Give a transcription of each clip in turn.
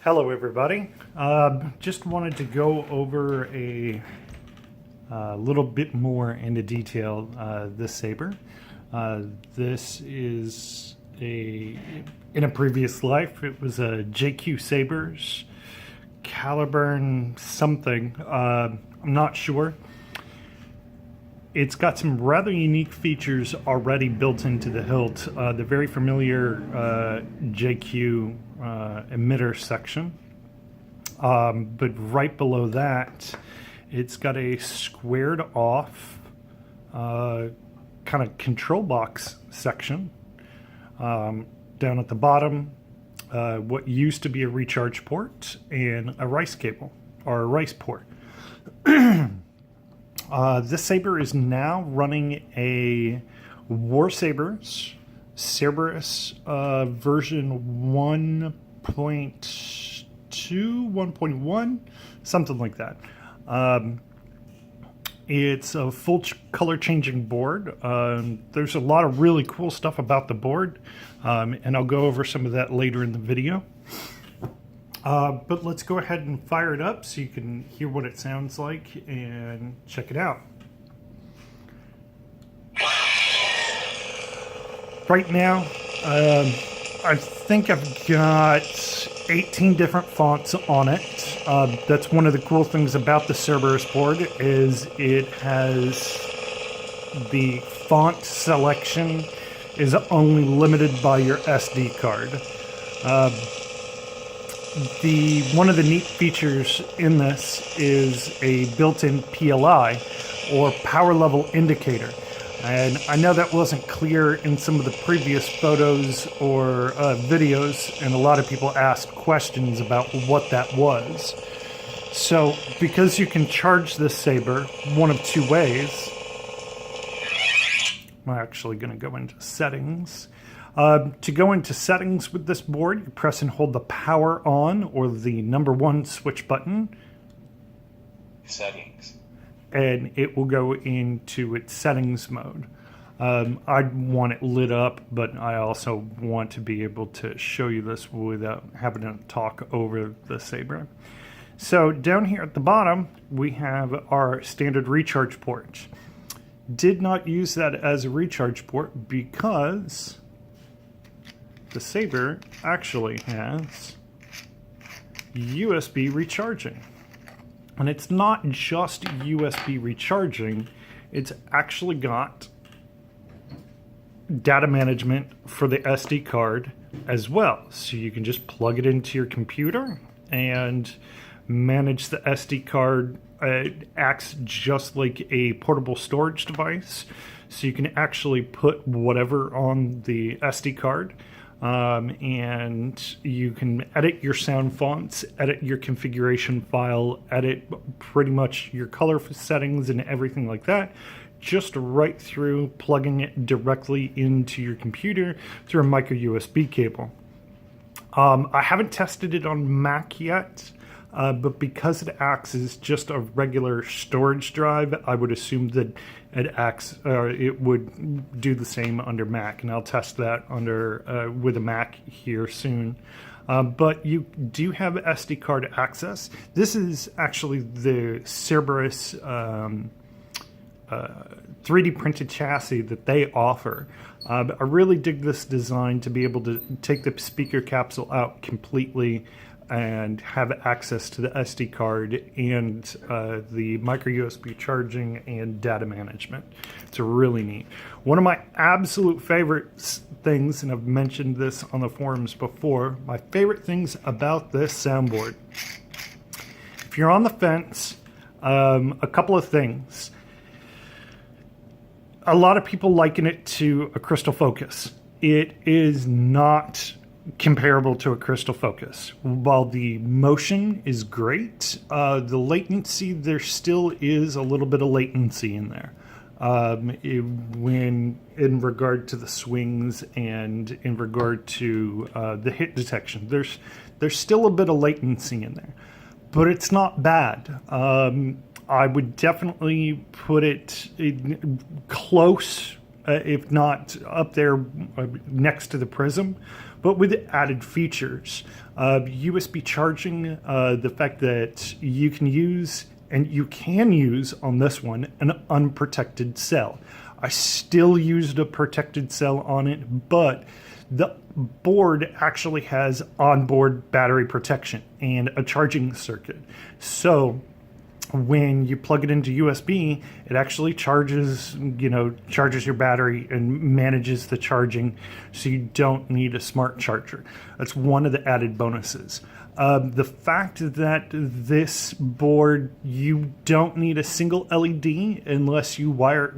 Hello everybody. Just wanted to go over a little bit more into detail this saber. This is in a previous life, it was a JQ Sabers caliber something. I'm not sure. It's got some rather unique features already built into the hilt. The very familiar JQ emitter section. But right below that, it's got a squared off kind of control box section. Down at the bottom, what used to be a recharge port and a rice cable, or a rice port. This saber is now running a WarSabers CerbeRUS version 1.2, 1.1, something like that. It's a full color changing board. There's a lot of really cool stuff about the board, and I'll go over some of that later in the video. But let's go ahead and fire it up so you can hear what it sounds like and check it out. Right now, I think I've got 18 different fonts on it. That's one of the cool things about the CerbeRUS board, is it has the font selection is only limited by your SD card. One of the neat features in this is a built-in PLI, or power level indicator. And I know that wasn't clear in some of the previous photos or videos, and a lot of people asked questions about what that was. So, because you can charge this saber one of two ways, I'm actually going to go into settings. To go into settings with this board, you press and hold the power on or the #1 switch button. Settings. And it will go into its settings mode. I want it lit up, but I also want to be able to show you this without having to talk over the saber. So down here at the bottom, we have our standard recharge port. Did not use that as a recharge port because the saber actually has USB recharging. And it's not just USB recharging, it's actually got data management for the SD card as well. So you can just plug it into your computer and manage the SD card. It acts just like a portable storage device. So you can actually put whatever on the SD card. And you can edit your sound fonts, edit your configuration file, edit pretty much your color settings and everything like that, just right through plugging it directly into your computer through a micro USB cable. I haven't tested it on Mac yet, but because it acts as just a regular storage drive, I would assume that it would do the same under Mac, and I'll test that under with a Mac here soon. But you do have SD card access. This is actually the CerbeRUS 3D printed chassis that they offer. I really dig this design to be able to take the speaker capsule out completely and have access to the SD card and the micro USB charging and data management. It's really neat. One of my absolute favorite things, and I've mentioned this on the forums before, my favorite things about this soundboard. If you're on the fence, a couple of things. A lot of people liken it to a Crystal Focus. It is not comparable to a Crystal Focus. While the motion is great, the latency, there still is a little bit of latency in there. When in regard to the swings and in regard to the hit detection, there's still a bit of latency in there, but it's not bad. I would definitely put it close, if not up there next to the Prism. but with added features. USB charging, the fact that you can use on this one an unprotected cell. I still used a protected cell on it, but the board actually has onboard battery protection and a charging circuit. So when you plug it into USB, it actually charges your battery and manages the charging, so you don't need a smart charger. That's one of the added bonuses. The fact that this board, you don't need a single LED unless you wire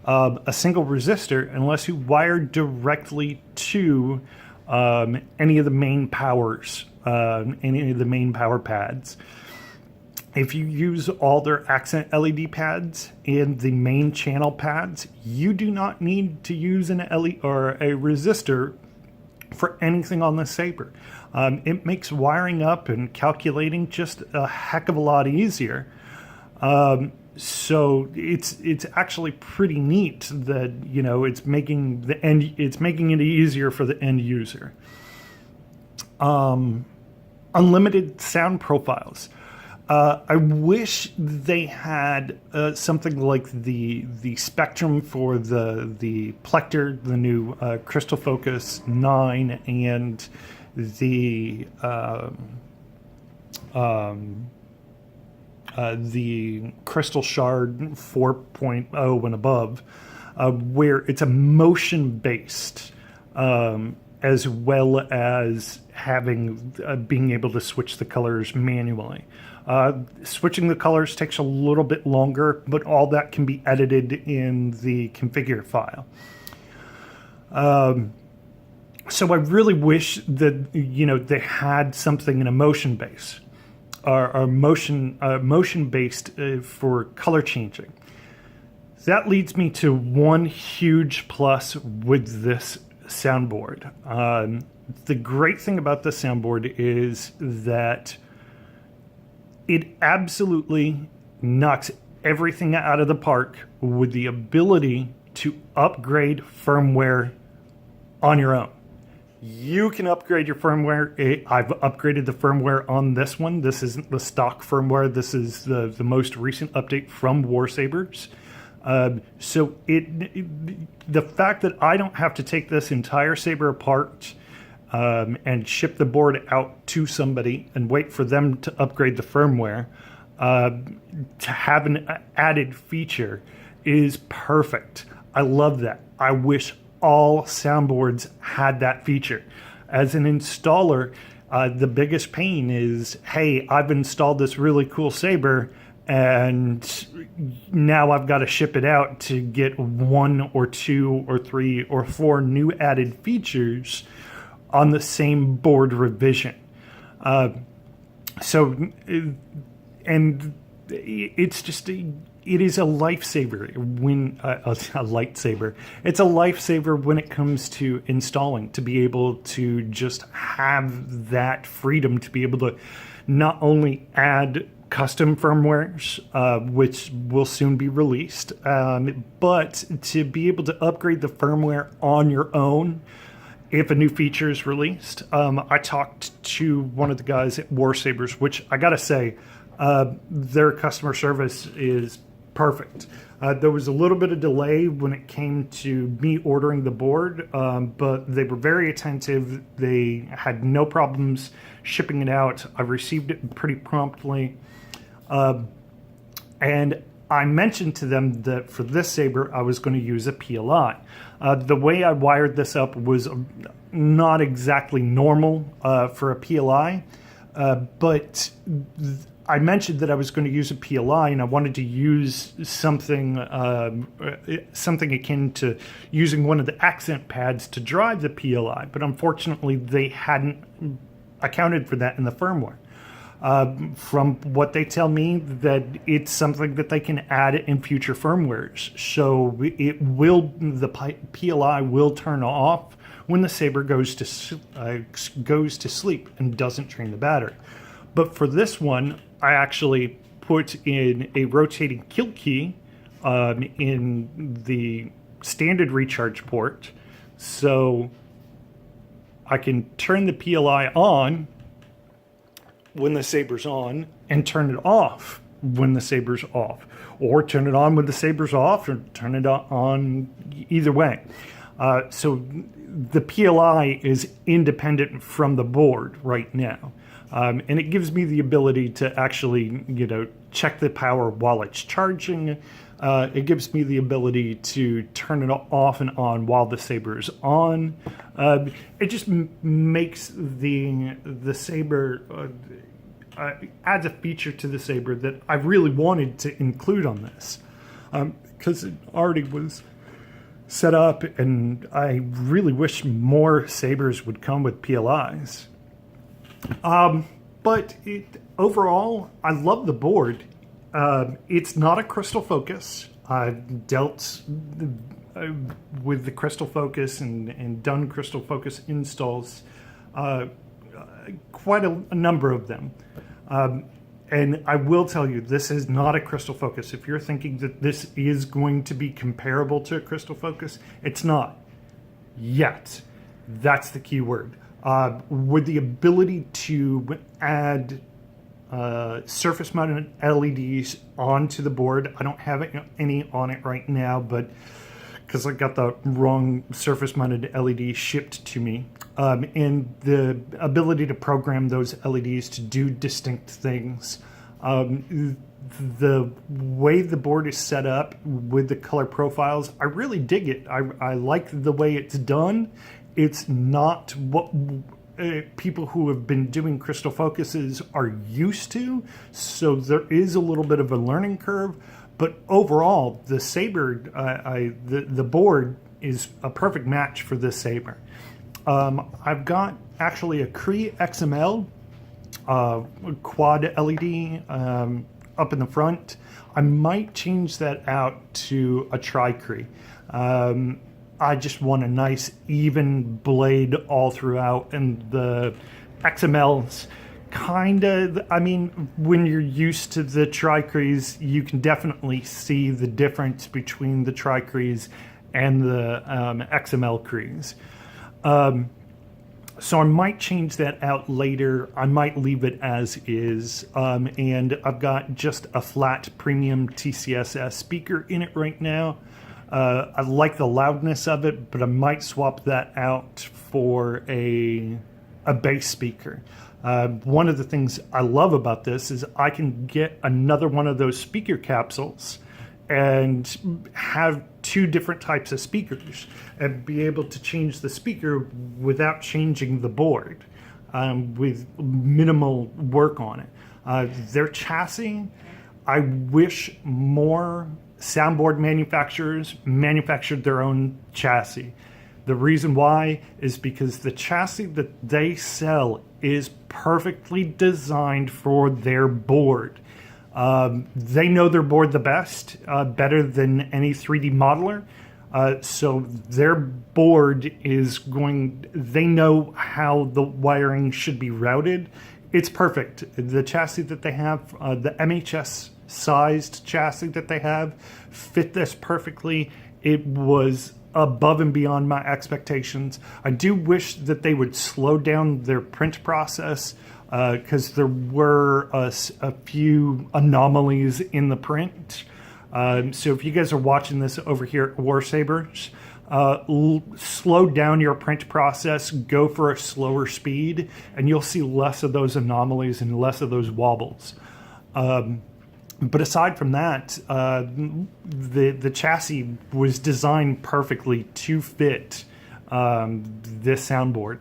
a single resistor unless you wire directly to any of the main powers, any of the main power pads. If you use all their accent LED pads and the main channel pads, you do not need to use an LED or a resistor for anything on the Saber. It makes wiring up and calculating just a heck of a lot easier. So it's actually pretty neat that it's making it easier for the end user. Unlimited sound profiles. I wish they had something like the Spectrum for the Plector, the new Crystal Focus 9, and the Crystal Shard 4.0 and above, where it's a motion-based, as well as being able to switch the colors manually. Switching the colors takes a little bit longer, but all that can be edited in the configure file. So I really wish that they had something in a motion base, or motion based for color changing. That leads me to one huge plus with this soundboard. The great thing about the soundboard is that it absolutely knocks everything out of the park with the ability to upgrade firmware on your own. You can upgrade your firmware. I've upgraded the firmware on this one. This isn't the stock firmware. This is the most recent update from WarSabers. So the fact that I don't have to take this entire Saber apart and ship the board out to somebody and wait for them to upgrade the firmware, to have an added feature is perfect. I love that. I wish all soundboards had that feature. As an installer, the biggest pain is, hey, I've installed this really cool Saber, and now I've got to ship it out to get 1 or 2 or 3 or 4 new added features on the same board revision. And it's just it is a lifesaver when a lightsaber. It's a lifesaver when it comes to installing, to be able to just have that freedom to be able to not only add custom firmwares, which will soon be released, but to be able to upgrade the firmware on your own if a new feature is released. I talked to one of the guys at WarSabers, which I gotta say, their customer service is perfect. There was a little bit of delay when it came to me ordering the board, but they were very attentive. They had no problems shipping it out. I received it pretty promptly. And I mentioned to them that for this Saber, I was going to use a PLI. The way I wired this up was not exactly normal for a PLI, but I mentioned that I was going to use a PLI, and I wanted to use something akin to using one of the accent pads to drive the PLI, but unfortunately they hadn't accounted for that in the firmware. From what they tell me, that it's something that they can add in future firmwares. So the PLI will turn off when the Saber goes to sleep and doesn't drain the battery. But for this one, I actually put in a rotating kill key in the standard recharge port. So I can turn the PLI on when the saber's on and turn it off when the saber's off, or turn it on when the saber's off, or turn it on either way. So the PLI is independent from the board right now. And it gives me the ability to actually, check the power while it's charging. It gives me the ability to turn it off and on while the saber is on. It just makes the saber, adds a feature to the saber that I really wanted to include on this, because it already was set up, and I really wish more sabers would come with PLIs. But overall, I love the board. It's not a crystal focus. I've dealt with the crystal focus and done crystal focus installs, quite a number of them. And I will tell you, this is not a crystal focus. If you're thinking that this is going to be comparable to a crystal focus, it's not yet. That's the key word. With the ability to add surface mounted LEDs onto the board. I don't have any on it right now, but because I got the wrong surface mounted LED shipped to me. And the ability to program those LEDs to do distinct things. The way the board is set up with the color profiles, I really dig it. I like the way it's done. It's not what people who have been doing crystal focuses are used to, so there is a little bit of a learning curve. But overall, the saber, the board is a perfect match for this saber. I've got actually a Cree XML quad LED up in the front. I might change that out to a tri-Cree. I just want a nice even blade all throughout, and the XMLs kind of, when you're used to the tri-Crees, you can definitely see the difference between the tri-Crees and the XML Crees. So I might change that out later. I might leave it as is. And I've got just a flat premium TCSS speaker in it right now. I like the loudness of it, but I might swap that out for a bass speaker. One of the things I love about this is I can get another one of those speaker capsules and have two different types of speakers and be able to change the speaker without changing the board, with minimal work on it. Their chassis, I wish more soundboard manufacturers manufactured their own chassis. The reason why is because the chassis that they sell is perfectly designed for their board. They know their board the best, better than any 3D modeler. So their board is they know how the wiring should be routed. It's perfect. The chassis that they have, the MHS sized chassis that they have, fit this perfectly. It was above and beyond my expectations. I do wish that they would slow down their print process, because there were a few anomalies in the print. So if you guys are watching this over here at WarSabers, slow down your print process, go for a slower speed, and you'll see less of those anomalies and less of those wobbles. But aside from that, the chassis was designed perfectly to fit this soundboard.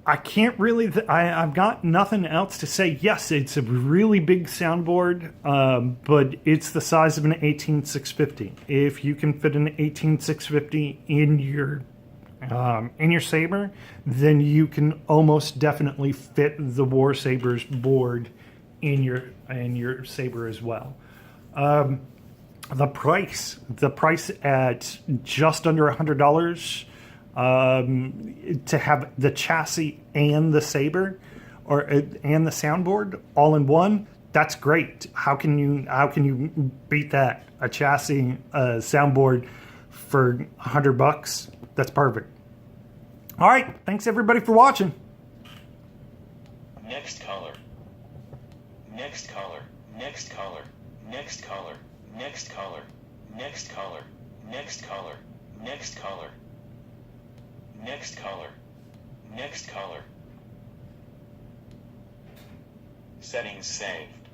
I can't really, I've got nothing else to say. Yes, it's a really big soundboard, but it's the size of an 18650. If you can fit an 18650 in your Saber, then you can almost definitely fit the WarSabers board in your Saber as well. The price at just under $100 to have the chassis and the Saber and the soundboard all in one. That's great. How can you beat that? A chassis, a soundboard for $100. That's perfect. All right, thanks everybody for watching. Next caller. Next caller. Next caller. Next caller. Next caller. Next caller. Next caller. Next caller. Next caller. Next caller. Settings saved.